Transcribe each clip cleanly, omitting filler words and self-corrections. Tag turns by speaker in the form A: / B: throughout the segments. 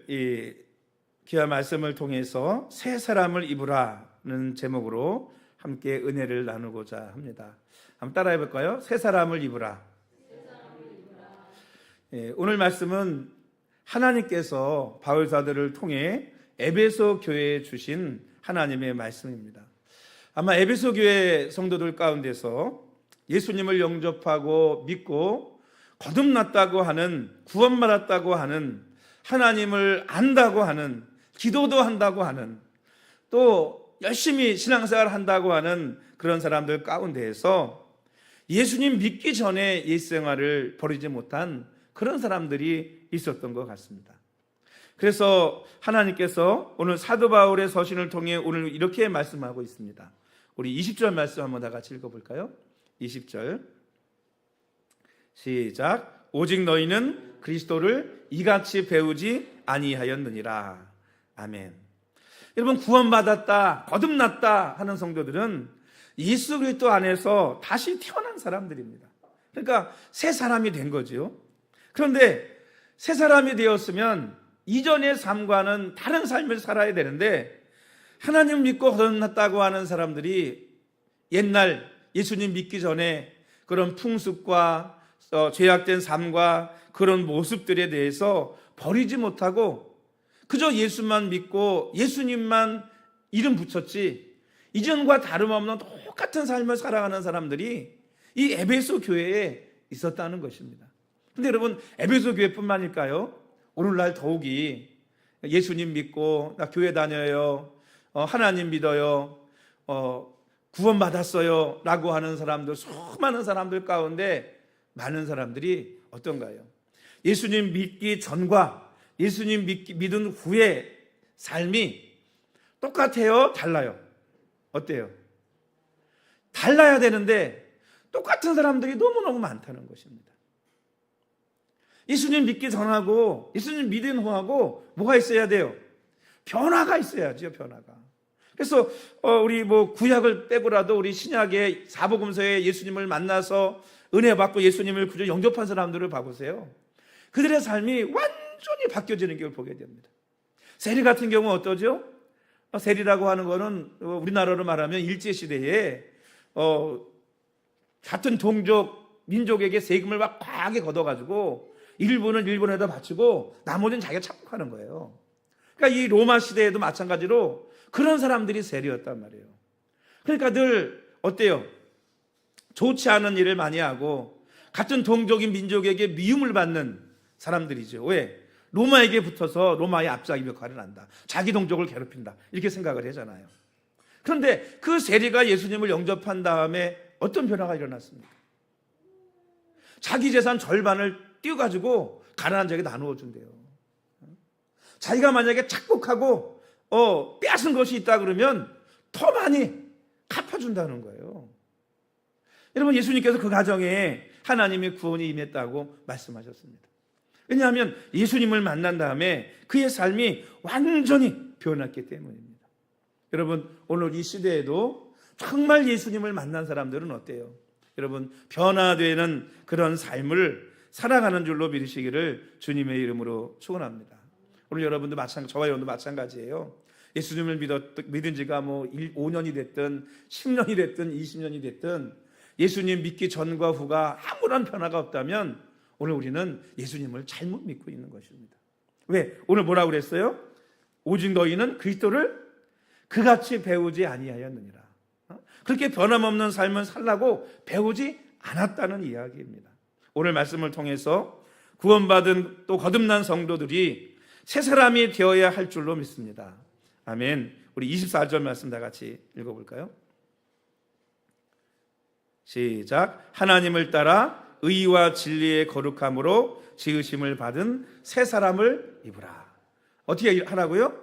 A: 이 귀한 말씀을 통해서 새 사람을 입으라는 제목으로 함께 은혜를 나누고자 합니다. 한번 따라해 볼까요? 새 사람을 입으라. 오늘 말씀은 하나님께서 바울 사도를 통해 에베소 교회에 주신 하나님의 말씀입니다. 아마 에베소 교회 성도들 가운데서 예수님을 영접하고 믿고 거듭났다고 하는, 구원받았다고 하는, 하나님을 안다고 하는, 기도도 한다고 하는, 또 열심히 신앙생활 한다고 하는 그런 사람들 가운데에서 예수님 믿기 전에 옛생활을 버리지 못한 그런 사람들이 있었던 것 같습니다. 그래서 하나님께서 오늘 사도 바울의 서신을 통해 오늘 이렇게 말씀하고 있습니다. 우리 20절 말씀 한번 다 같이 읽어볼까요? 20절 시작. 오직 너희는 그리스도를 이같이 배우지 아니하였느니라. 아멘. 여러분, 구원받았다, 거듭났다 하는 성도들은 예수 그리스도 안에서 다시 태어난 사람들입니다. 그러니까 새 사람이 된 거죠. 그런데 새 사람이 되었으면 이전의 삶과는 다른 삶을 살아야 되는데, 하나님 믿고 거듭났다고 하는 사람들이 옛날 예수님 믿기 전에 그런 풍습과 죄악된 삶과 그런 모습들에 대해서 버리지 못하고 그저 예수만 믿고 예수님만 이름 붙였지, 이전과 다름없는 똑같은 삶을 살아가는 사람들이 이 에베소 교회에 있었다는 것입니다. 그런데 여러분, 에베소 교회뿐만일까요? 오늘날 더욱이 예수님 믿고 나 교회 다녀요, 하나님 믿어요, 구원받았어요 라고 하는 사람들, 수많은 사람들 가운데 많은 사람들이 어떤가요? 예수님 믿기 전과 예수님 믿은 후의 삶이 똑같아요? 달라요? 어때요? 달라야 되는데 똑같은 사람들이 너무너무 많다는 것입니다. 예수님 믿기 전하고 예수님 믿은 후하고 뭐가 있어야 돼요? 변화가 있어야죠. 변화가. 그래서 우리 구약을 빼고라도 우리 신약의 사복음서에 예수님을 만나서 은혜 받고 예수님을 그저 영접한 사람들을 봐보세요. 그들의 삶이 완전히 바뀌어지는 걸 보게 됩니다. 세리 같은 경우 어떠죠? 세리라고 하는 거는 우리나라로 말하면 일제시대에 같은 동족, 민족에게 세금을 막 과하게 걷어가지고 일부는 일본에다 바치고 나머지는 자기가 착복하는 거예요. 그러니까 이 로마 시대에도 마찬가지로 그런 사람들이 세리였단 말이에요. 그러니까 늘 어때요? 좋지 않은 일을 많이 하고 같은 동족인 민족에게 미움을 받는 사람들이죠. 왜? 로마에게 붙어서 로마의 앞잡이 역할을 한다, 자기 동족을 괴롭힌다, 이렇게 생각을 하잖아요. 그런데 그 세리가 예수님을 영접한 다음에 어떤 변화가 일어났습니까? 자기 재산 절반을 띄워가지고 가난한 자에게 나누어 준대요. 자기가 만약에 착복하고 빼앗은 것이 있다 그러면 더 많이 갚아준다는 거예요. 여러분, 예수님께서 그 가정에 하나님의 구원이 임했다고 말씀하셨습니다. 왜냐하면 예수님을 만난 다음에 그의 삶이 완전히 변했기 때문입니다. 여러분, 오늘 이 시대에도 정말 예수님을 만난 사람들은 어때요? 여러분, 변화되는 그런 삶을 살아가는 줄로 믿으시기를 주님의 이름으로 축원합니다. 오늘 여러분도 저와 여러분도 마찬가지예요. 예수님을 믿은 지가 5년이 됐든 10년이 됐든 20년이 됐든 예수님 믿기 전과 후가 아무런 변화가 없다면 오늘 우리는 예수님을 잘못 믿고 있는 것입니다. 왜? 오늘 뭐라고 그랬어요? 오직 너희는 그리스도를 그같이 배우지 아니하였느니라. 그렇게 변함없는 삶을 살라고 배우지 않았다는 이야기입니다. 오늘 말씀을 통해서 구원받은 또 거듭난 성도들이 새 사람이 되어야 할 줄로 믿습니다. 아멘. 우리 24절 말씀 다 같이 읽어볼까요? 시작. 하나님을 따라 의와 진리의 거룩함으로 지으심을 받은 새 사람을 입으라. 어떻게 하라고요?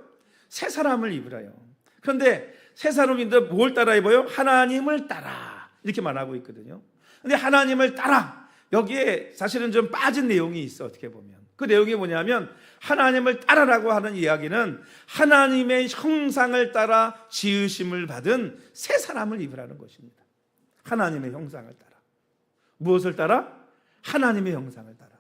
A: 새 사람을 입으라요. 그런데 새 사람인데 뭘 따라 입어요? 하나님을 따라, 이렇게 말하고 있거든요. 근데 하나님을 따라, 여기에 사실은 좀 빠진 내용이 있어. 어떻게 보면 그 내용이 뭐냐면, 하나님을 따라라고 하는 이야기는 하나님의 형상을 따라 지으심을 받은 새 사람을 입으라는 것입니다. 하나님의 형상을 따라. 무엇을 따라? 하나님의 형상을 따라.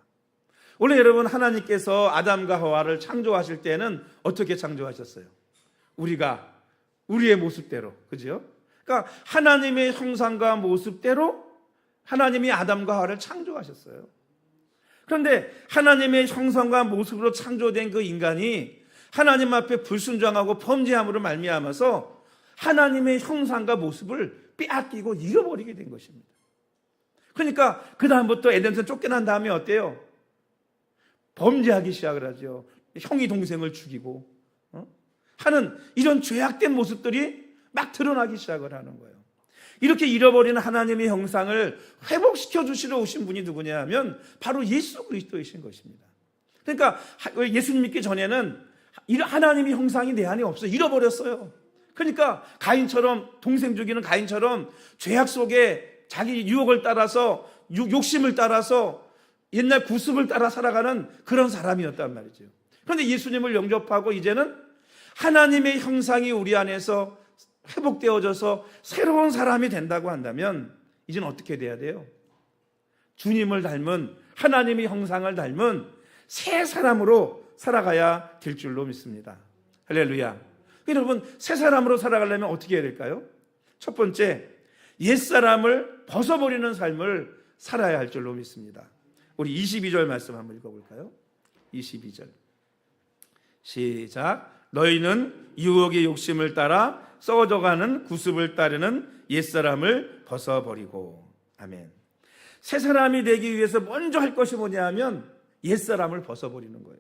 A: 원래 여러분 하나님께서 아담과 하와를 창조하실 때는 어떻게 창조하셨어요? 우리의 모습대로, 그죠? 그러니까 하나님의 형상과 모습대로 하나님이 아담과 하와를 창조하셨어요. 그런데 하나님의 형상과 모습으로 창조된 그 인간이 하나님 앞에 불순종하고 범죄함으로 말미암아서 하나님의 형상과 모습을 빼앗기고 잃어버리게 된 것입니다. 그러니까 그 다음부터 에덴에서 쫓겨난 다음에 어때요? 범죄하기 시작을 하죠. 형이 동생을 죽이고 하는 이런 죄악된 모습들이 막 드러나기 시작을 하는 거예요. 이렇게 잃어버리는 하나님의 형상을 회복시켜 주시러 오신 분이 누구냐 하면 바로 예수 그리스도이신 것입니다. 그러니까 예수님 믿기 전에는 하나님의 형상이 내 안에 없어요. 잃어버렸어요. 그러니까 가인처럼, 동생 죽이는 가인처럼 죄악 속에 자기 유혹을 따라서, 욕심을 따라서 옛날 구습을 따라 살아가는 그런 사람이었단 말이죠. 그런데 예수님을 영접하고 이제는 하나님의 형상이 우리 안에서 회복되어져서 새로운 사람이 된다고 한다면 이제는 어떻게 돼야 돼요? 주님을 닮은, 하나님의 형상을 닮은 새 사람으로 살아가야 될 줄로 믿습니다. 할렐루야. 여러분, 새 사람으로 살아가려면 어떻게 해야 될까요? 첫 번째, 옛사람을 벗어버리는 삶을 살아야 할 줄로 믿습니다. 우리 22절 말씀 한번 읽어볼까요? 22절 시작. 너희는 유혹의 욕심을 따라 썩어져가는 구습을 따르는 옛사람을 벗어버리고. 아멘. 새 사람이 되기 위해서 먼저 할 것이 뭐냐 하면 옛사람을 벗어버리는 거예요.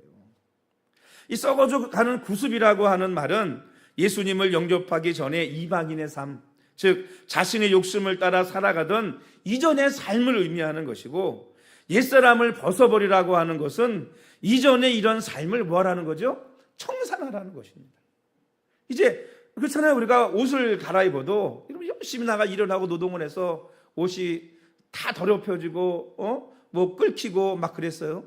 A: 이 썩어져가는 구습이라고 하는 말은 예수님을 영접하기 전에 이방인의 삶, 즉 자신의 욕심을 따라 살아가던 이전의 삶을 의미하는 것이고, 옛사람을 벗어버리라고 하는 것은 이전의 이런 삶을 뭐하라는 거죠? 청산하라는 것입니다. 이제 그렇잖아요. 우리가 옷을 갈아입어도 열심히 나가 일을 하고 노동을 해서 옷이 다 더럽혀지고 뭐 끓기고 막 그랬어요.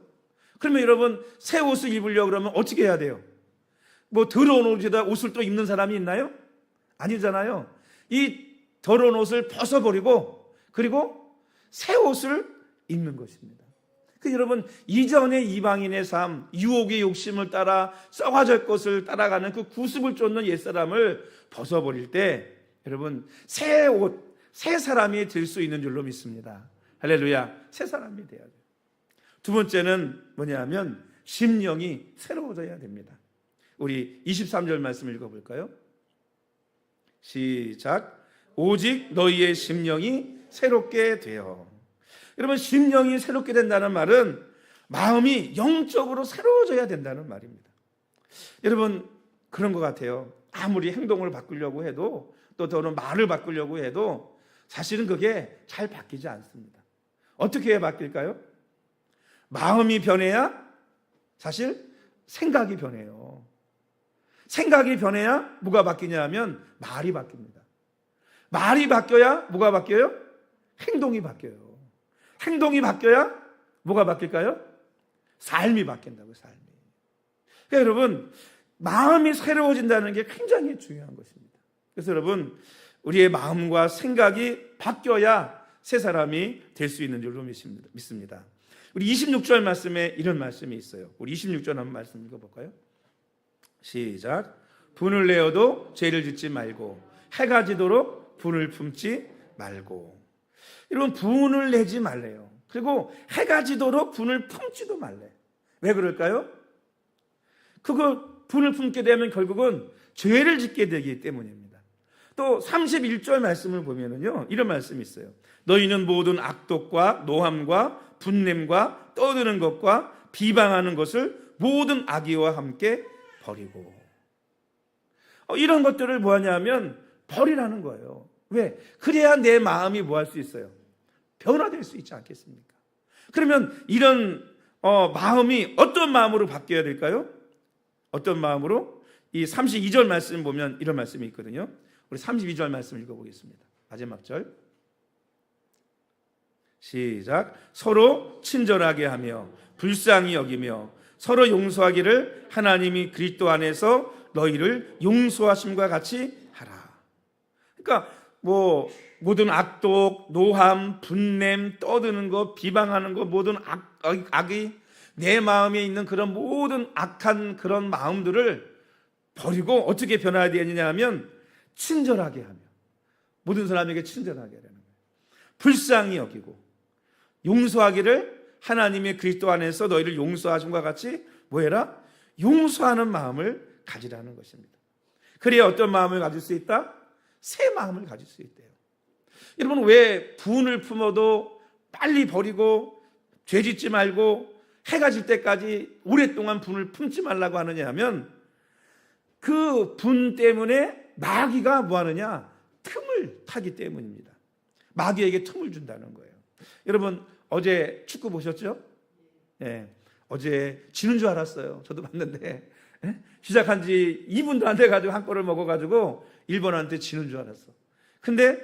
A: 그러면 여러분 새 옷을 입으려고 그러면 어떻게 해야 돼요? 뭐 더러운 옷에다 옷을 또 입는 사람이 있나요? 아니잖아요. 이 더러운 옷을 벗어버리고 그리고 새 옷을 입는 것입니다. 여러분, 이전의 이방인의 삶, 유혹의 욕심을 따라 썩어질 것을 따라가는 그 구습을 쫓는 옛사람을 벗어버릴 때 여러분 새 옷, 새 사람이 될 수 있는 줄로 믿습니다. 할렐루야. 새 사람이 돼야 돼요. 두 번째는 뭐냐 하면 심령이 새로워져야 됩니다. 우리 23절 말씀 읽어볼까요? 시작. 오직 너희의 심령이 새롭게 되어. 여러분, 심령이 새롭게 된다는 말은 마음이 영적으로 새로워져야 된다는 말입니다. 여러분, 그런 것 같아요. 아무리 행동을 바꾸려고 해도 또 더는 말을 바꾸려고 해도 사실은 그게 잘 바뀌지 않습니다. 어떻게 바뀔까요? 마음이 변해야 사실 생각이 변해요. 생각이 변해야 뭐가 바뀌냐 하면 말이 바뀝니다. 말이 바뀌어야 뭐가 바뀌어요? 행동이 바뀌어요. 행동이 바뀌어야 뭐가 바뀔까요? 삶이 바뀐다고요. 삶이. 그러니까 여러분, 마음이 새로워진다는 게 굉장히 중요한 것입니다. 그래서 여러분, 우리의 마음과 생각이 바뀌어야 새 사람이 될 수 있는 줄로 믿습니다. 우리 26절 말씀에 이런 말씀이 있어요. 우리 26절 한번 말씀 읽어볼까요? 시작. 분을 내어도 죄를 짓지 말고 해가 지도록 분을 품지 말고. 여러분, 분을 내지 말래요. 그리고 해가 지도록 분을 품지도 말래. 왜 그럴까요? 그거 분을 품게 되면 결국은 죄를 짓게 되기 때문입니다. 또 31절 말씀을 보면은요, 이런 말씀이 있어요. 너희는 모든 악독과 노함과 분냄과 떠드는 것과 비방하는 것을 모든 악의와 함께 버리고. 이런 것들을 뭐하냐면 버리라는 거예요. 왜? 그래야 내 마음이 뭐 할 수 있어요? 변화될 수 있지 않겠습니까? 그러면 이런 마음이 어떤 마음으로 바뀌어야 될까요? 어떤 마음으로? 이 32절 말씀 보면 이런 말씀이 있거든요. 우리 32절 말씀 읽어보겠습니다. 마지막 절 시작. 서로 친절하게 하며 불쌍히 여기며 서로 용서하기를 하나님이 그리스도 안에서 너희를 용서하심과 같이 하라. 그러니까 모든 악독, 노함, 분냄, 떠드는 것, 비방하는 것, 모든 악의 내 마음에 있는 그런 모든 악한 그런 마음들을 버리고 어떻게 변화해야 되느냐 하면 친절하게 하며 모든 사람에게 친절하게 하라는 거예요. 불쌍히 여기고 용서하기를 하나님의 그리스도 안에서 너희를 용서하심과 같이 뭐해라? 용서하는 마음을 가지라는 것입니다. 그래야 어떤 마음을 가질 수 있다? 새 마음을 가질 수 있대요. 여러분, 왜 분을 품어도 빨리 버리고 죄짓지 말고 해가 질 때까지 오랫동안 분을 품지 말라고 하느냐 하면 그 분 때문에 마귀가 뭐 하느냐? 틈을 타기 때문입니다. 마귀에게 틈을 준다는 거예요. 여러분, 어제 축구 보셨죠? 네, 어제 지는 줄 알았어요. 저도 봤는데 시작한 지 2분도 안 돼가지고 한 골을 먹어가지고 일본한테 지는 줄 알았어. 근데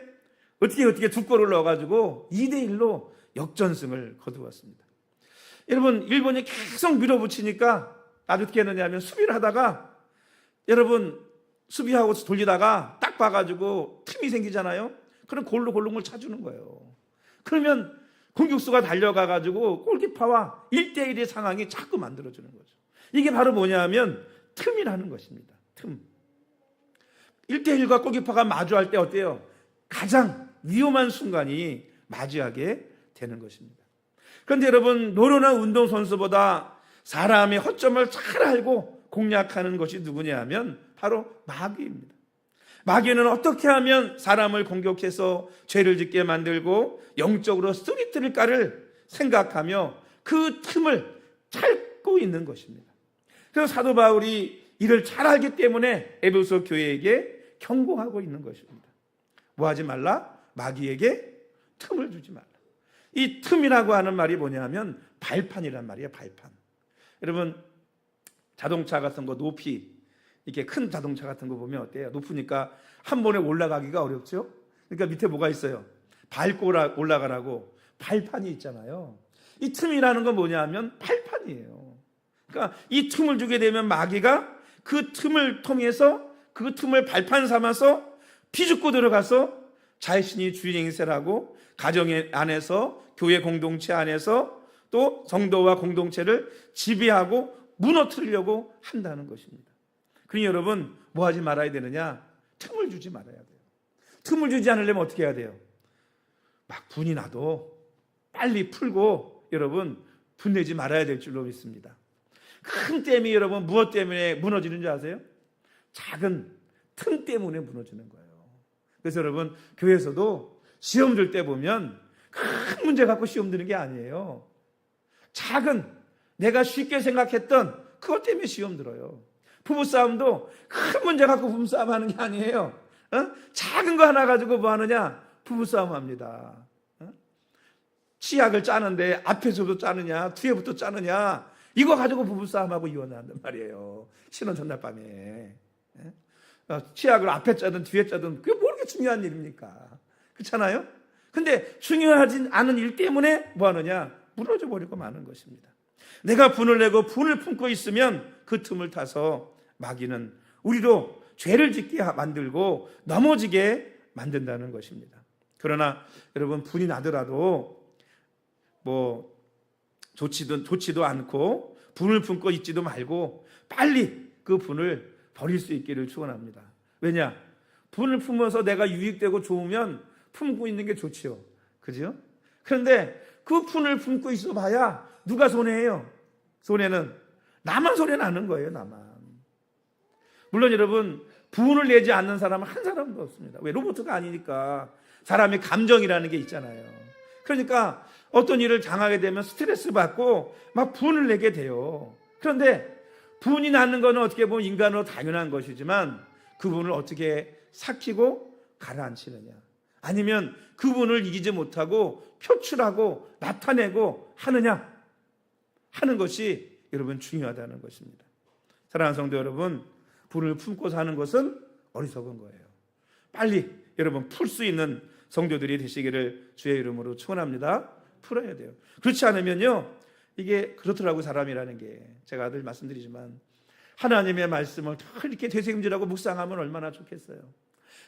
A: 어떻게 두 골을 넣어가지고 2대1로 역전승을 거두었습니다. 여러분, 일본이 계속 밀어붙이니까 아주 어떻게 했느냐 하면 수비를 하다가 여러분 수비하고 돌리다가 딱 봐가지고 틈이 생기잖아요. 그럼 골로 골롱을 차주는 거예요. 그러면 공격수가 달려가가지고 골키퍼와 1대1의 상황이 자꾸 만들어주는 거죠. 이게 바로 뭐냐 하면 틈이라는 것입니다. 틈. 1대1과 골키퍼가 마주할 때 어때요? 가장 위험한 순간이 맞이하게 되는 것입니다. 그런데 여러분, 노련한 운동선수보다 사람의 허점을 잘 알고 공략하는 것이 누구냐 하면 바로 마귀입니다. 마귀는 어떻게 하면 사람을 공격해서 죄를 짓게 만들고 영적으로 스트리트를 깔을 생각하며 그 틈을 찾고 있는 것입니다. 그래서 사도 바울이 이를 잘 알기 때문에 에베소 교회에게 경고하고 있는 것입니다. 뭐 하지 말라? 마귀에게 틈을 주지 말라. 이 틈이라고 하는 말이 뭐냐면 발판이란 말이에요. 발판. 여러분, 자동차 같은 거 높이 이렇게 큰 자동차 같은 거 보면 어때요? 높으니까 한 번에 올라가기가 어렵죠? 그러니까 밑에 뭐가 있어요? 밟고 올라가라고 발판이 있잖아요. 이 틈이라는 건 뭐냐면 발판이에요. 그러니까 이 틈을 주게 되면 마귀가 그 틈을 통해서 그 틈을 발판 삼아서 비집고 들어가서 자신이 주인 행세라고 가정 안에서 교회 공동체 안에서 또 성도와 공동체를 지배하고 무너뜨리려고 한다는 것입니다. 그러니 여러분, 뭐 하지 말아야 되느냐? 틈을 주지 말아야 돼요. 틈을 주지 않으려면 어떻게 해야 돼요? 막 분이 나도 빨리 풀고 여러분 분내지 말아야 될 줄로 믿습니다. 큰 댐이 여러분 무엇 때문에 무너지는 줄 아세요? 작은 틈 때문에 무너지는 거예요. 그래서 여러분, 교회에서도 시험 들 때 보면 큰 문제 갖고 시험 드는 게 아니에요. 작은 내가 쉽게 생각했던 그것 때문에 시험 들어요. 부부싸움도 큰 문제 갖고 부부싸움 하는 게 아니에요. 작은 거 하나 가지고 뭐 하느냐? 부부싸움 합니다. 치약을 짜는데 앞에서부터 짜느냐 뒤에부터 짜느냐 이거 가지고 부부싸움하고 이혼한단 말이에요. 신혼 전날 밤에. 치약을 앞에 짜든 뒤에 짜든 그게 뭐 그렇게 중요한 일입니까? 그렇잖아요? 근데 중요하진 않은 일 때문에 뭐 하느냐? 무너져 버리고 마는 것입니다. 내가 분을 내고 분을 품고 있으면 그 틈을 타서 마귀는 우리도 죄를 짓게 만들고 넘어지게 만든다는 것입니다. 그러나 여러분, 분이 나더라도 뭐 좋지도 않고 분을 품고 있지도 말고 빨리 그 분을 버릴 수 있기를 축원합니다. 왜냐? 분을 품어서 내가 유익되고 좋으면 품고 있는 게 좋지요. 그죠? 그런데 그 분을 품고 있어 봐야 누가 손해해요? 손해는 나만 손해 나는 거예요. 나만. 물론 여러분, 분을 내지 않는 사람은 한 사람도 없습니다. 왜? 로봇가 아니니까. 사람의 감정이라는 게 있잖아요. 그러니까 어떤 일을 당하게 되면 스트레스 받고 막 분을 내게 돼요. 그런데 분이 나는 거는 어떻게 보면 인간으로 당연한 것이지만 그 분을 어떻게 삭히고 가라앉히느냐, 아니면 그 분을 이기지 못하고 표출하고 나타내고 하느냐 하는 것이 여러분 중요하다는 것입니다. 사랑하는 성도 여러분, 분을 품고 사는 것은 어리석은 거예요. 빨리 여러분 풀 수 있는 성도들이 되시기를 주의 이름으로 축원합니다. 풀어야 돼요. 그렇지 않으면요, 이게 그렇더라고. 사람이라는 게 제가 늘 말씀드리지만 하나님의 말씀을 이렇게 되새김질하고 묵상하면 얼마나 좋겠어요.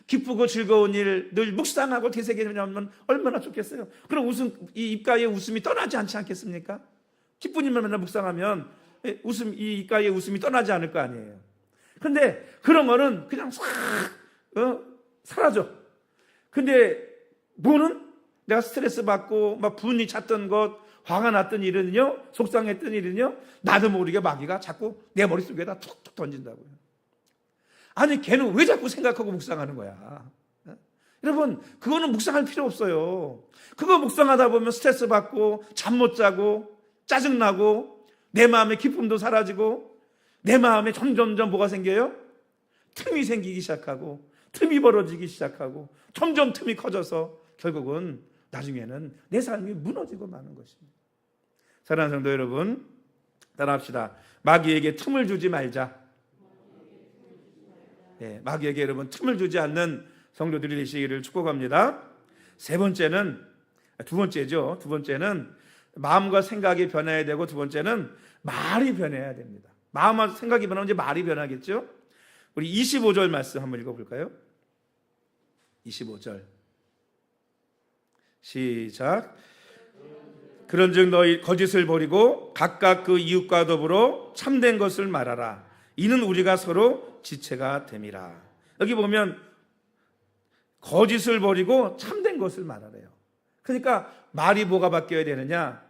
A: 기쁘고 즐거운 일 늘 묵상하고 되새김질하면 얼마나 좋겠어요. 그럼 이 입가에 웃음이 떠나지 않지 않겠습니까? 기쁜 일만 맨날 묵상하면 이 입가에 웃음이 떠나지 않을 거 아니에요. 근데 그런 거는 그냥 싹 사라져. 근데 뭐는 내가 스트레스 받고 막 분이 찼던 것, 화가 났던 일은요, 속상했던 일은요, 나도 모르게 마귀가 자꾸 내 머릿속에다 툭툭 던진다고요. 아니 걔는 왜 자꾸 생각하고 묵상하는 거야? 여러분, 그거는 묵상할 필요 없어요. 그거 묵상하다 보면 스트레스 받고 잠 못 자고 짜증나고 내 마음의 기쁨도 사라지고 내 마음에 점점점 뭐가 생겨요? 틈이 생기기 시작하고 틈이 벌어지기 시작하고 점점 틈이 커져서 결국은 나중에는 내 삶이 무너지고 마는 것입니다. 사랑하는 성도 여러분, 따라합시다. 마귀에게 틈을 주지 말자. 네, 마귀에게 여러분 틈을 주지 않는 성도들이 되시기를 축복합니다. 두 번째는 마음과 생각이 변해야 되고, 두 번째는 말이 변해야 됩니다. 마음과 생각이 변하면 이제 말이 변하겠죠. 우리 25절 말씀 한번 읽어볼까요? 25절 시작. 그런즉 너희 거짓을 버리고 각각 그 이웃과 더불어 참된 것을 말하라. 이는 우리가 서로 지체가 됨이라. 여기 보면 거짓을 버리고 참된 것을 말하래요. 그러니까 말이 뭐가 바뀌어야 되느냐?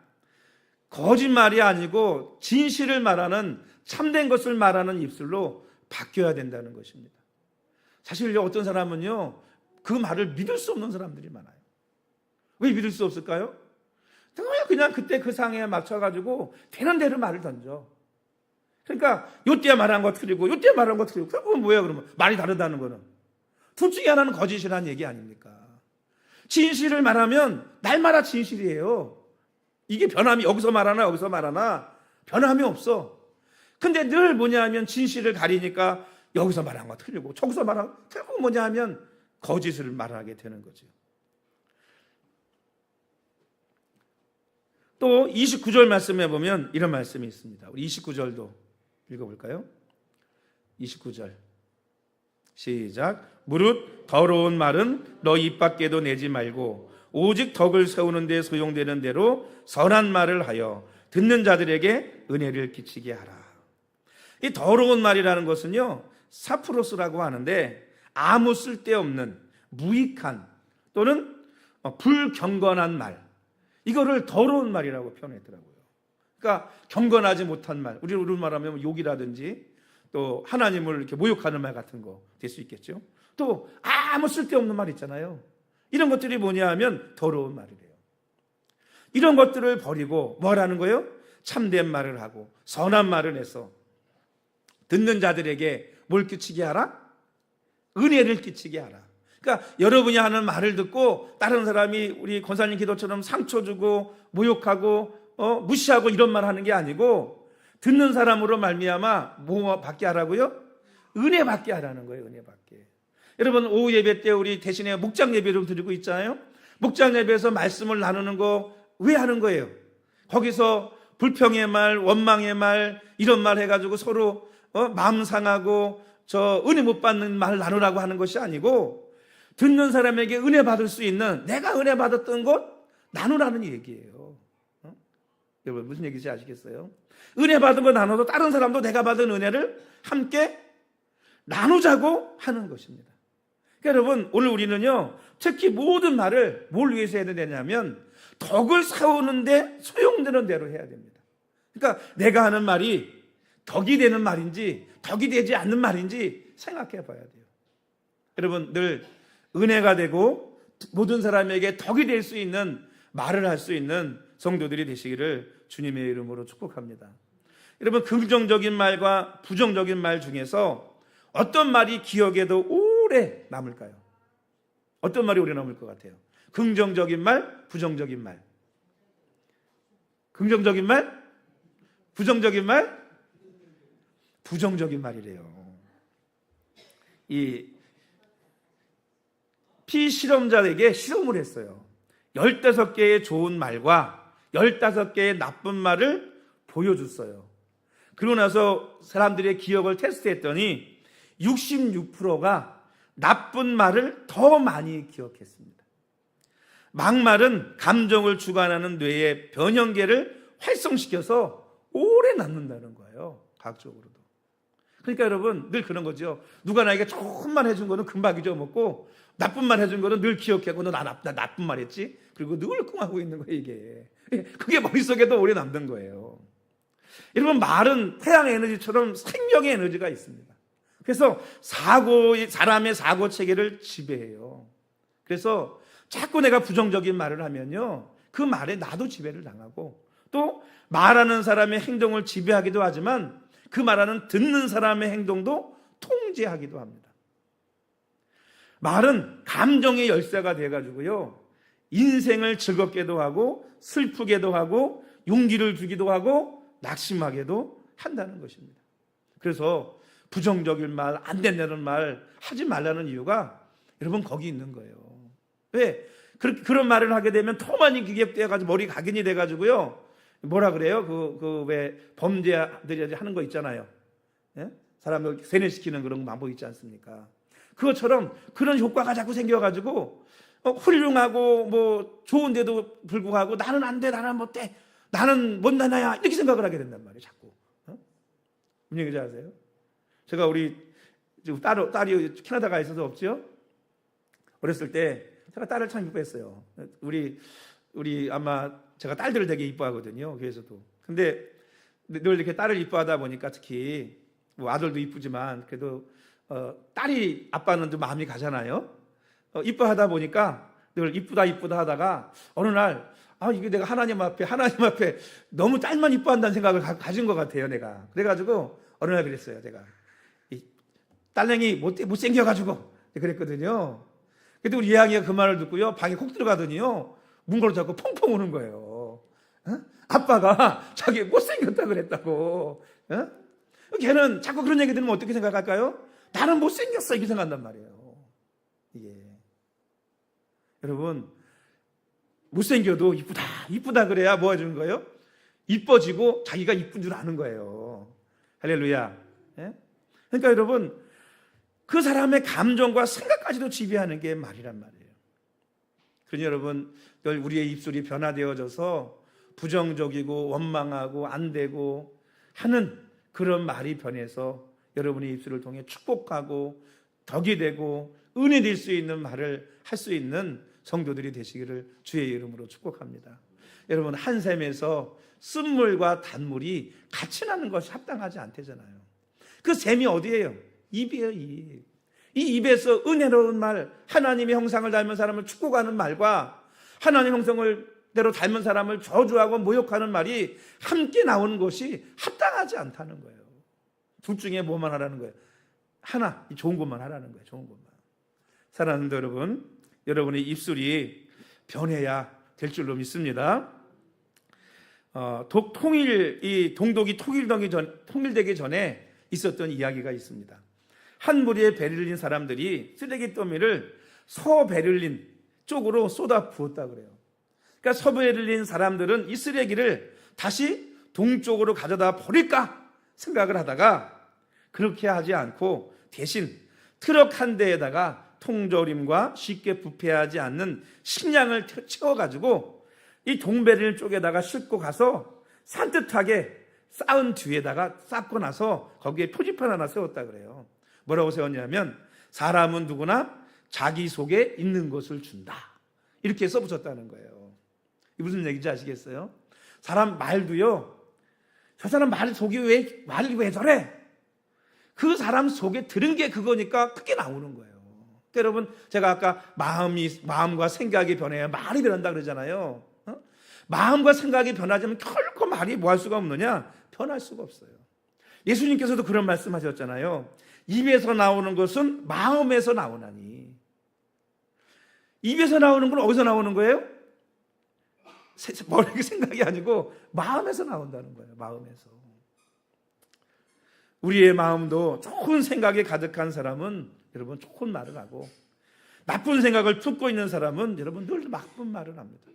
A: 거짓말이 아니고 진실을 말하는, 참된 것을 말하는 입술로 바뀌어야 된다는 것입니다. 사실 어떤 사람은요, 그 말을 믿을 수 없는 사람들이 많아요. 왜 믿을 수 없을까요? 그냥 그때 그 상황에 맞춰가지고 되는 대로 말을 던져. 그러니까 요때 말한 거 틀리고 요때 말한 거 틀리고, 그건 뭐예요? 그러면 말이 다르다는 거는 둘 중에 하나는 거짓이라는 얘기 아닙니까? 진실을 말하면 날마다 진실이에요. 이게 변함이 여기서 말하나 변함이 없어. 근데 늘 뭐냐 하면 진실을 가리니까 여기서 말한 거 틀리고 저기서 말한 거 틀리고, 뭐냐 하면 거짓을 말하게 되는 거죠. 또 29절 말씀에 보면 이런 말씀이 있습니다. 우리 29절도 읽어볼까요? 29절 시작. 무릇 더러운 말은 너 입 밖에도 내지 말고 오직 덕을 세우는 데 소용되는 대로 선한 말을 하여 듣는 자들에게 은혜를 끼치게 하라. 이 더러운 말이라는 것은요, 사프로스라고 하는데 아무 쓸데없는 무익한 또는 불경건한 말, 이거를 더러운 말이라고 표현했더라고요. 그러니까 경건하지 못한 말, 우리로 말하면 욕이라든지 또 하나님을 이렇게 모욕하는 말 같은 거 될 수 있겠죠. 또 아무 쓸데없는 말 있잖아요. 이런 것들이 뭐냐 하면 더러운 말이래요. 이런 것들을 버리고 뭐라는 거예요? 참된 말을 하고 선한 말을 해서 듣는 자들에게 뭘 끼치게 하라? 은혜를 끼치게 하라. 그러니까 여러분이 하는 말을 듣고 다른 사람이 우리 권사님 기도처럼 상처 주고 모욕하고 무시하고 이런 말 하는 게 아니고, 듣는 사람으로 말미암아 뭐 받게 하라고요? 은혜 받게 하라는 거예요. 은혜 받게. 여러분, 오후 예배 때 우리 대신에 목장 예배를 드리고 있잖아요. 목장 예배에서 말씀을 나누는 거 왜 하는 거예요? 거기서 불평의 말, 원망의 말, 이런 말 해가지고 서로 마음 상하고 저 은혜 못 받는 말 나누라고 하는 것이 아니고, 듣는 사람에게 은혜 받을 수 있는, 내가 은혜 받았던 것 나누라는 얘기예요. 여러분 무슨 얘기인지 아시겠어요? 은혜 받은 거 나눠도 다른 사람도 내가 받은 은혜를 함께 나누자고 하는 것입니다. 그러니까 여러분, 오늘 우리는요, 특히 모든 말을 뭘 위해서 해야 되냐면 덕을 세우는데 소용되는 대로 해야 됩니다. 그러니까 내가 하는 말이 덕이 되는 말인지 덕이 되지 않는 말인지 생각해 봐야 돼요. 여러분, 늘 은혜가 되고 모든 사람에게 덕이 될 수 있는 말을 할 수 있는 성도들이 되시기를 주님의 이름으로 축복합니다. 여러분, 긍정적인 말과 부정적인 말 중에서 어떤 말이 기억에도 오래 남을까요? 어떤 말이 오래 남을 것 같아요? 긍정적인 말, 부정적인 말. 긍정적인 말, 부정적인 말, 부정적인 말이래요. 이 피실험자에게 실험을 했어요. 15개의 좋은 말과 15개의 나쁜 말을 보여줬어요. 그러고 나서 사람들의 기억을 테스트했더니 66%가 나쁜 말을 더 많이 기억했습니다. 막말은 감정을 주관하는 뇌의 변형계를 활성시켜서 오래 남는다는 거예요. 과학적으로도. 그러니까 여러분 늘 그런 거죠. 누가 나에게 좋은 말 해준 거는 금방 잊어먹고 나쁜 말 해준 거는 늘 기억하고 너 나 나쁜 말 했지? 그리고 늘 꿍하고 있는 거예요 이게. 그게 머릿속에도 오래 남는 거예요. 여러분 말은 태양의 에너지처럼 생명의 에너지가 있습니다. 그래서 사람의 사고 체계를 지배해요. 그래서 자꾸 내가 부정적인 말을 하면요 그 말에 나도 지배를 당하고 또 말하는 사람의 행동을 지배하기도 하지만 그 말하는 듣는 사람의 행동도 통제하기도 합니다. 말은 감정의 열쇠가 돼가지고요 인생을 즐겁게도 하고 슬프게도 하고 용기를 주기도 하고 낙심하게도 한다는 것입니다. 그래서 부정적인 말, 안 된다는 말 하지 말라는 이유가 여러분 거기 있는 거예요. 왜? 그런 말을 하게 되면 더 많이 기계되어가지고 머리 각인이 돼가지고요 뭐라 그래요? 왜 범죄들이 하는 거 있잖아요. 예? 사람을 세뇌시키는 그런 방법 있지 않습니까? 그것처럼 그런 효과가 자꾸 생겨가지고 훌륭하고 뭐 좋은데도 불구하고 나는 안 돼, 나는 못돼, 나는 못나나야 이렇게 생각을 하게 된단 말이에요. 자꾸. 무슨 얘기인지 아세요? 제가 우리 딸이 캐나다가 있어서 없죠? 어렸을 때 제가 딸을 참 이뻐했어요. 우리 아마 제가 딸들을 되게 이뻐하거든요. 교회에서도. 근데 늘 이렇게 딸을 이뻐하다 보니까 특히 뭐 아들도 이쁘지만 그래도 딸이 아빠는 좀 마음이 가잖아요. 이뻐하다 보니까 늘 이쁘다 하다가 어느 날 이게 내가 하나님 앞에 너무 딸만 이뻐한다는 생각을 가진 것 같아요. 내가. 그래가지고 어느 날 그랬어요. 제가 딸내미 못생겨가지고 그랬거든요. 근데 우리 예양이가 그 말을 듣고요 방에 콕 들어가더니요 문 걸어잡고 펑펑 우는 거예요. 아빠가 자기 못생겼다 그랬다고. 걔는 자꾸 그런 얘기 들으면 어떻게 생각할까요? 나는 못생겼어 이렇게 생각한단 말이에요. 이게 여러분 못생겨도 이쁘다 그래야 뭐 해주는 거예요? 이뻐지고 자기가 이쁜 줄 아는 거예요. 할렐루야. 그러니까 여러분 그 사람의 감정과 생각까지도 지배하는 게 말이란 말이에요. 그러니 여러분 늘 우리의 입술이 변화되어져서 부정적이고 원망하고 안 되고 하는 그런 말이 변해서 여러분의 입술을 통해 축복하고 덕이 되고 은혜 될 수 있는 말을 할 수 있는 성도들이 되시기를 주의 이름으로 축복합니다. 여러분 한 샘에서 쓴물과 단물이 같이 나는 것이 합당하지 않대잖아요. 그 샘이 어디예요? 입이에요. 입. 이 입에서 은혜로운 말, 하나님의 형상을 닮은 사람을 축복하는 말과 하나님 형상대로 닮은 사람을 저주하고 모욕하는 말이 함께 나오는 것이 합당하지 않다는 거예요. 둘 중에 뭐만 하라는 거예요? 하나, 좋은 것만 하라는 거예요. 좋은 것만. 사랑하는 여러분, 여러분의 입술이 변해야 될 줄로 믿습니다. 동독이 통일되기 전에 있었던 이야기가 있습니다. 한 무리의 베를린 사람들이 쓰레기 더미를 서베를린 쪽으로 쏟아 부었다 그래요. 그러니까 서베를린 사람들은 이 쓰레기를 다시 동쪽으로 가져다 버릴까 생각을 하다가 그렇게 하지 않고 대신 트럭 한 대에다가 통조림과 쉽게 부패하지 않는 식량을 채워가지고 이 동베를린 쪽에다가 싣고 가서 산뜻하게 쌓은 뒤에다가 쌓고 나서 거기에 표지판 하나 세웠다 그래요. 뭐라고 세웠냐면 사람은 누구나 자기 속에 있는 것을 준다. 이렇게 써붙였다는 거예요. 이게 무슨 얘기인지 아시겠어요? 사람 말도요. 저 사람 말이 왜 저래? 그 사람 속에 들은 게 그거니까 그게 나오는 거예요. 그러니까 여러분 제가 아까 마음과 생각이 변해야 말이 변한다 그러잖아요. 마음과 생각이 변하자면 결코 말이 뭐 할 수가 없느냐? 변할 수가 없어요. 예수님께서도 그런 말씀하셨잖아요. 입에서 나오는 것은 마음에서 나오나니. 입에서 나오는 건 어디서 나오는 거예요? 머리 생각이 아니고 마음에서 나온다는 거예요. 마음에서. 우리의 마음도 좋은 생각이 가득한 사람은 여러분 좋은 말을 하고 나쁜 생각을 품고 있는 사람은 여러분 늘 나쁜 말을 합니다.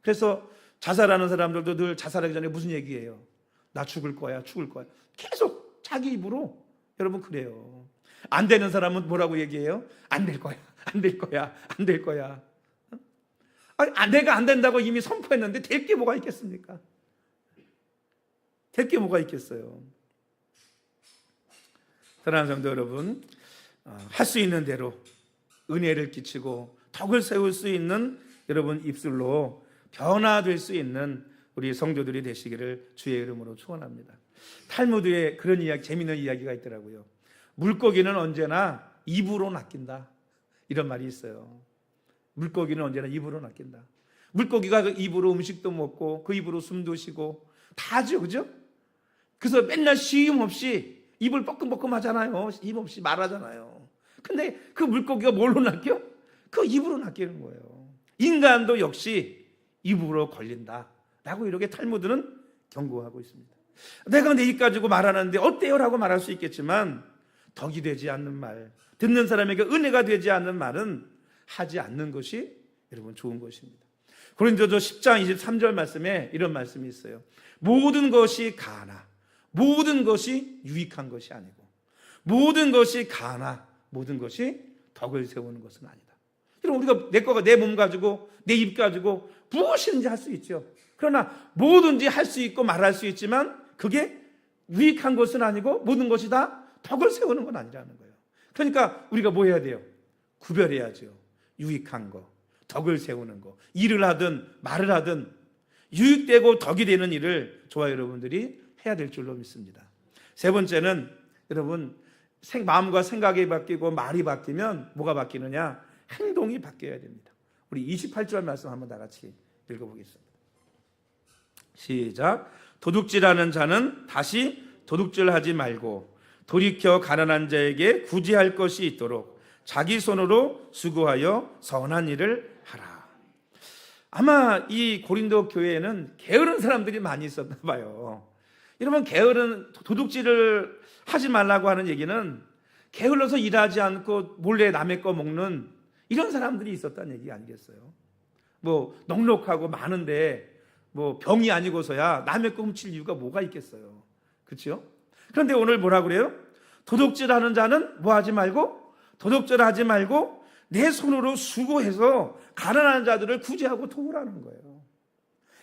A: 그래서 자살하는 사람들도 늘 자살하기 전에 무슨 얘기예요? 나 죽을 거야. 계속 자기 입으로 여러분 그래요. 안 되는 사람은 뭐라고 얘기해요? 안 될 거야. 내가 안 된다고 이미 선포했는데 될 게 뭐가 있겠습니까? 될 게 뭐가 있겠어요? 사랑하는 성도 여러분, 할 수 있는 대로 은혜를 끼치고 덕을 세울 수 있는 여러분 입술로 변화될 수 있는 우리 성도들이 되시기를 주의 이름으로 축원합니다. 탈무드에 그런 이야기, 재미있는 이야기가 있더라고요. 물고기는 언제나 입으로 낚인다, 이런 말이 있어요. 물고기는 언제나 입으로 낚인다. 물고기가 그 입으로 음식도 먹고 그 입으로 숨도 쉬고 다 하죠, 그죠? 그래서 맨날 쉼 없이 입을 뻐끔뻐끔 하잖아요. 입 없이 말하잖아요. 근데 그 물고기가 뭘로 낚여? 그 입으로 낚이는 거예요. 인간도 역시 입으로 걸린다 라고 이렇게 탈무드는 경고하고 있습니다. 내가 내 입 가지고 말하는데 어때요? 라고 말할 수 있겠지만 덕이 되지 않는 말, 듣는 사람에게 은혜가 되지 않는 말은 하지 않는 것이 여러분 좋은 것입니다. 고린도서 10장 23절 말씀에 이런 말씀이 있어요. 모든 것이 가나 모든 것이 유익한 것이 아니고 모든 것이 가나 모든 것이 덕을 세우는 것은 아니다. 여러분, 우리가 내 몸 가지고 내 입 가지고 무엇이든지 할 수 있죠. 그러나 뭐든지 할 수 있고 말할 수 있지만 그게 유익한 것은 아니고 모든 것이 다 덕을 세우는 건 아니라는 거예요. 그러니까 우리가 뭐 해야 돼요? 구별해야죠. 유익한 거, 덕을 세우는 거, 일을 하든 말을 하든 유익되고 덕이 되는 일을 저와 여러분들이 해야 될 줄로 믿습니다. 세 번째는 여러분, 마음과 생각이 바뀌고 말이 바뀌면 뭐가 바뀌느냐? 행동이 바뀌어야 됩니다. 우리 28절 말씀 한번 다 같이 읽어보겠습니다. 시작. 도둑질하는 자는 다시 도둑질하지 말고 돌이켜 가난한 자에게 구제할 것이 있도록 자기 손으로 수고하여 선한 일을 하라. 아마 이 고린도 교회에는 게으른 사람들이 많이 있었나 봐요. 여러분, 게으른, 도둑질을 하지 말라고 하는 얘기는 게을러서 일하지 않고 몰래 남의 거 먹는 이런 사람들이 있었다는 얘기 아니겠어요? 뭐 넉넉하고 많은데 뭐 병이 아니고서야 남의 거 훔칠 이유가 뭐가 있겠어요? 그렇죠? 그런데 오늘 뭐라 그래요? 도둑질하는 자는 뭐 하지 말고, 도둑질하지 말고 내 손으로 수고해서 가난한 자들을 구제하고 도우라는 거예요.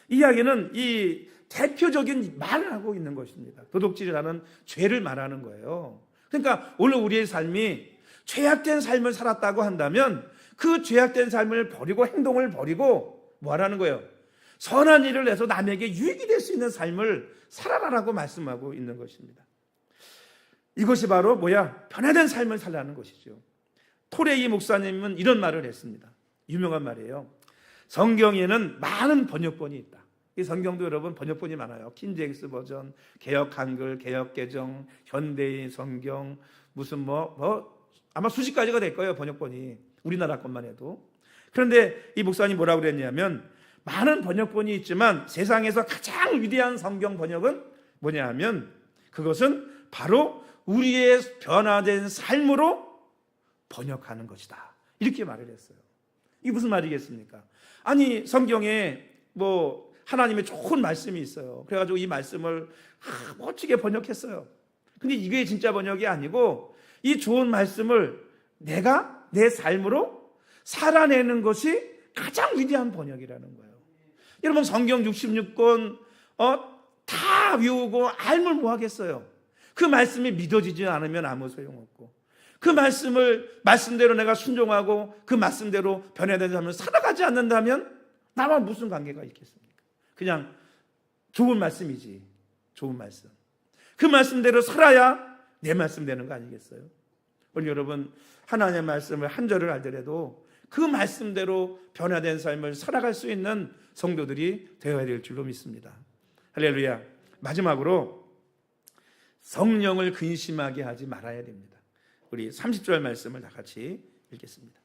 A: 이 이야기는 이 대표적인 말을 하고 있는 것입니다. 도둑질이라는 죄를 말하는 거예요. 그러니까 오늘 우리의 삶이 죄악된 삶을 살았다고 한다면 그 죄악된 삶을 버리고 행동을 버리고 뭐 하라는 거예요? 선한 일을 해서 남에게 유익이 될 수 있는 삶을 살아라라고 말씀하고 있는 것입니다. 이것이 바로 뭐야? 변화된 삶을 살라는 것이죠. 토레이 목사님은 이런 말을 했습니다. 유명한 말이에요. 성경에는 많은 번역본이 있다. 이 성경도 여러분 번역본이 많아요. 킹제임스 버전, 개역 한글, 개역 개정, 현대인 성경, 무슨 아마 수십 가지가 될 거예요, 번역본이. 우리나라 것만 해도. 그런데 이 목사님 뭐라고 그랬냐면, 많은 번역본이 있지만 세상에서 가장 위대한 성경 번역은 뭐냐 하면 그것은 바로 우리의 변화된 삶으로 번역하는 것이다. 이렇게 말을 했어요. 이게 무슨 말이겠습니까? 아니, 성경에 뭐 하나님의 좋은 말씀이 있어요. 그래가지고 이 말씀을 멋지게 번역했어요. 근데 이게 진짜 번역이 아니고 이 좋은 말씀을 내가 내 삶으로 살아내는 것이 가장 위대한 번역이라는 거예요. 여러분, 성경 66권 다 외우고 알면 뭐 하겠어요? 그 말씀이 믿어지지 않으면 아무 소용없고, 그 말씀대로 내가 순종하고 그 말씀대로 변화된 삶을 살아가지 않는다면 나와 무슨 관계가 있겠습니까? 그냥 좋은 말씀이지, 좋은 말씀. 그 말씀대로 살아야 내 말씀 되는 거 아니겠어요? 오늘 여러분, 하나님의 말씀을 한 절을 알더라도 그 말씀대로 변화된 삶을 살아갈 수 있는 성도들이 되어야 될 줄로 믿습니다. 할렐루야. 마지막으로 성령을 근심하게 하지 말아야 됩니다. 우리 30절 말씀을 다 같이 읽겠습니다.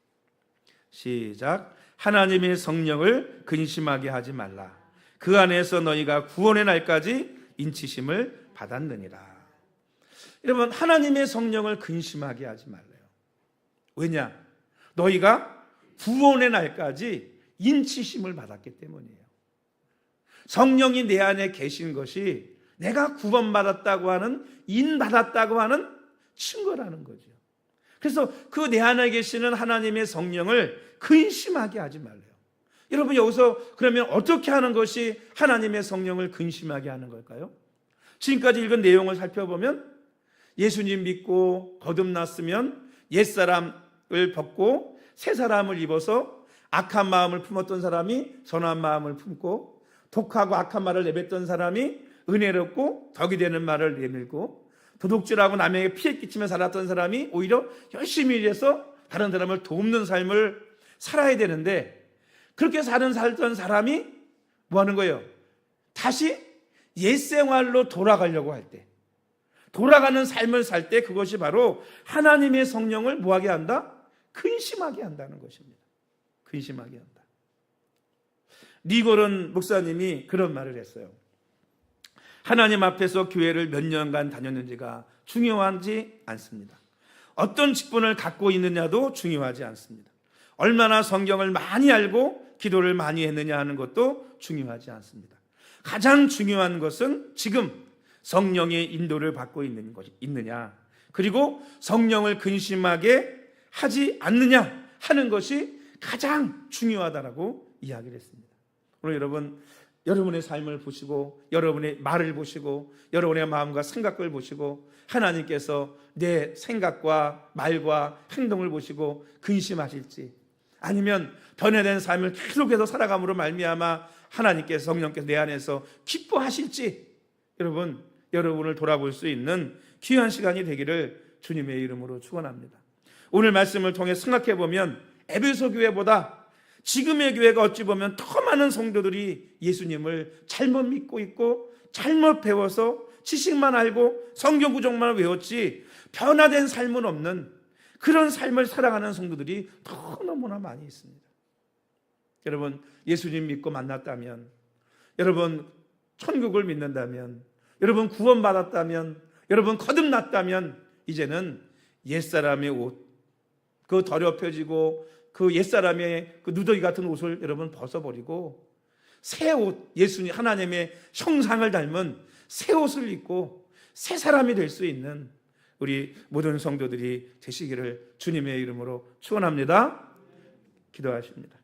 A: 시작. 하나님의 성령을 근심하게 하지 말라. 그 안에서 너희가 구원의 날까지 인치심을 받았느니라. 여러분, 하나님의 성령을 근심하게 하지 말래요. 왜냐? 너희가 구원의 날까지 인치심을 받았기 때문이에요. 성령이 내 안에 계신 것이 내가 구원받았다고 하는, 인받았다고 하는 증거라는 거죠. 그래서 그 내 안에 계시는 하나님의 성령을 근심하게 하지 말래요. 여러분, 여기서 그러면 어떻게 하는 것이 하나님의 성령을 근심하게 하는 걸까요? 지금까지 읽은 내용을 살펴보면 예수님 믿고 거듭났으면 옛사람을 벗고 새 사람을 입어서 악한 마음을 품었던 사람이 선한 마음을 품고, 독하고 악한 말을 내뱉던 사람이 은혜롭고 덕이 되는 말을 내밀고, 도둑질하고 남에게 피해 끼치며 살았던 사람이 오히려 열심히 일해서 다른 사람을 돕는 삶을 살아야 되는데, 그렇게 살던 사람이 뭐 하는 거예요? 다시 옛 생활로 돌아가려고 할 때, 돌아가는 삶을 살 때, 그것이 바로 하나님의 성령을 뭐하게 한다? 근심하게 한다는 것입니다. 근심하게 한다. 니고른 목사님이 그런 말을 했어요. 하나님 앞에서 교회를 몇 년간 다녔는지가 중요하지 않습니다. 어떤 직분을 갖고 있느냐도 중요하지 않습니다. 얼마나 성경을 많이 알고 기도를 많이 했느냐 하는 것도 중요하지 않습니다. 가장 중요한 것은 지금 성령의 인도를 받고 있느냐, 그리고 성령을 근심하게 하지 않느냐 하는 것이 가장 중요하다라고 이야기를 했습니다. 오늘 여러분의 삶을 보시고, 여러분의 말을 보시고, 여러분의 마음과 생각을 보시고, 하나님께서 내 생각과 말과 행동을 보시고 근심하실지, 아니면 변화된 삶을 계속해서 살아감으로 말미암아 하나님께서, 성령께서 내 안에서 기뻐하실지, 여러분을 돌아볼 수 있는 귀한 시간이 되기를 주님의 이름으로 축원합니다. 오늘 말씀을 통해 생각해 보면 에베소 교회보다 지금의 교회가 어찌 보면 더 많은 성도들이 예수님을 잘못 믿고 있고, 잘못 배워서 지식만 알고 성경 구절만 외웠지 변화된 삶은 없는 그런 삶을 살아가는 성도들이 너무나 많이 있습니다. 여러분, 예수님 믿고 만났다면, 여러분 천국을 믿는다면, 여러분 구원받았다면, 여러분 거듭났다면, 이제는 옛사람의 옷, 그 더럽혀지고 그 옛사람의 그 누더기 같은 옷을 여러분 벗어버리고 새 옷, 예수님 하나님의 형상을 닮은 새 옷을 입고 새 사람이 될 수 있는 우리 모든 성도들이 되시기를 주님의 이름으로 축원합니다. 기도하십니다.